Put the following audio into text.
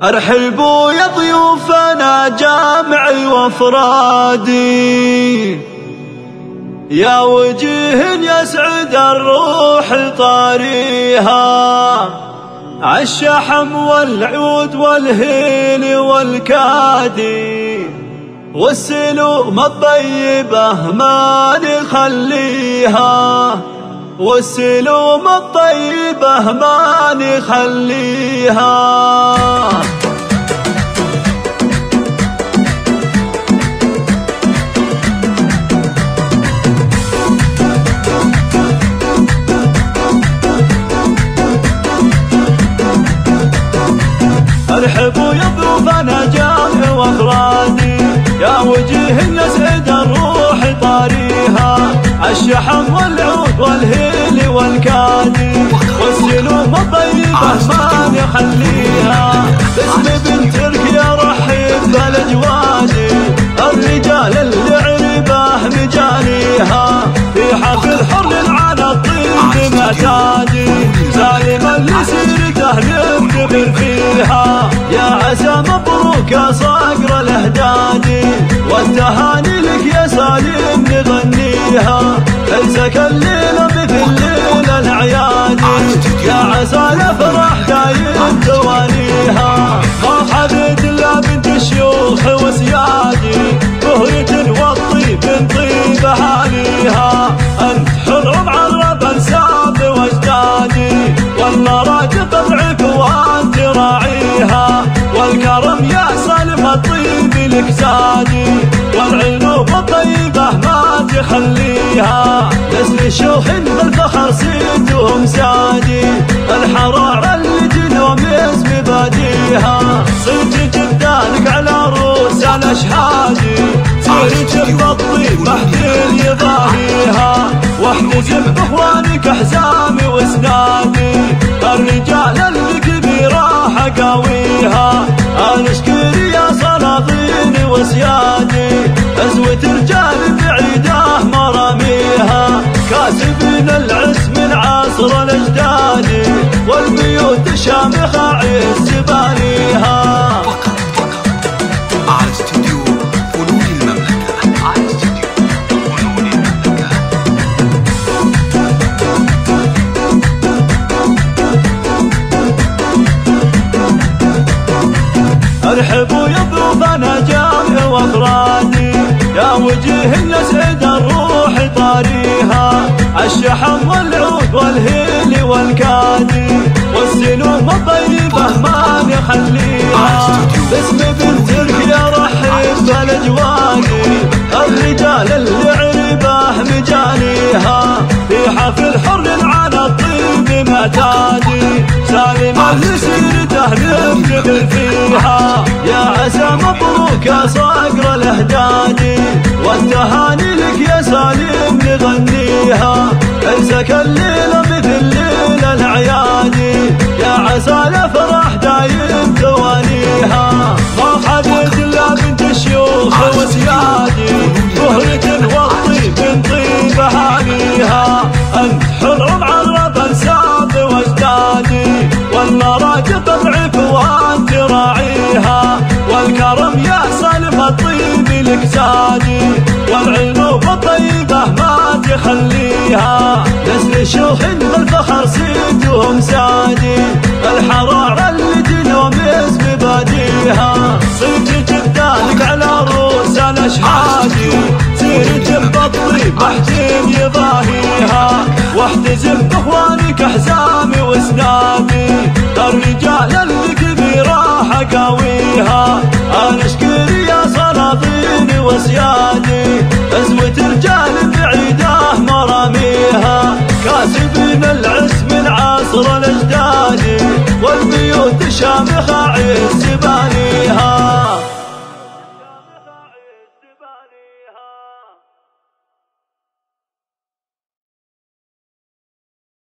ارحبوا يا ضيوفنا جامعي وافرادي، يا وجيه يسعد الروح طاريها، عالشحم والعود والهيل والكادي، والسلوم الطيبة ما نخليها، والسلوم الطيبة ما نخليها. ارحبوا يا ضيوفنا جامع وافرادي، يا وجيه يسعد الروح طاريها، عالشحم والعود والهيل والكادي، والسلوم الطيبة ما نخليها. باسم بنت تركيا رحب بالاجوادي، الرجال اللي عربه مجانيها، في حفل حر على الطيب معتادي، سالما لسيرته نفتخر فيها. يا عسى مبروك يا صقر الاهدادي، والتهاني لك يا سالم نغنيها، ليسك الليله مثل ليله الاعيادي، يا عسى الافراح دايم توانيها. مرحبا الا بنت الشيوخ وسيادي، بهرة والطيب طيب اهاليها، انت حر معرب انساب واجدادي، والمراد تضعف وانت راعيها، والكرم يا سالم الطيب لك زادي، والعلوم الطيبة ما تخليها. نسل الشيوخ بالفخر سيدهم سادي، الحرارة اللي جنوم اسم باديها، صرت جدانك على رؤوس الاشهادي، سيرت بالطيب محفل يضاهيها، واحتزم باخوانك احزامي واسنادي، الرجال اللي كبيره حقاويها، انا اشكري يا سلاطيني وسيادي، أزوة رجال بعيده مراميها، كاسبين العز من عصر الاجدادي، والبيوت شامخه عز بانيها. على استديو فنون المملكة، على استديو فنون المملكة. ارحبوا يا ضيوفنا جامع وافرادي، يا وجيه يسعد الروح طاريها، عالشحم والعود والهيل والكادي، والسلوم الطيبة ما نخليها. باسم بنت تركيا رحب بالاجوادي، الرجال اللي عربه مجانيها، في حفل حر على الطيب معتادي، سالما لسيرته نفتخر فيها. يا عسى مبروك يا صقر الاهدادي، والتهاني لك يا سالم نغنيها، ليسك الليله مثل ليله الاعيادي، يا عسى الافراح دايم توانيها. مرحبا الا بنت الشيوخ وسيادي، بهرة والطيب طيب اهاليها، انت حر معرب انساب واجدادي، والمراد تضعف وانت راعيها، والكرم يا سالم الطيب لك زادي، والعلوم الطيبة ما تخليها. نسل الشيوخ بالفخر سيدهم سادي، الحرارة اللي تنوم اسم باديها، صرت جدانك على رؤوس الاشهادي، سيرت بالطيب احجم يضاهيها، واحتزم باخوانك احزامي واسنادي، الرجال اللي كبيره حقاويها، انا اشكري يا سلاطيني وسيادي، أزوة رجال بعيده مراميها، كاسبين العز من عصر الاجدادي، والبيوت شامخه عز بانيها.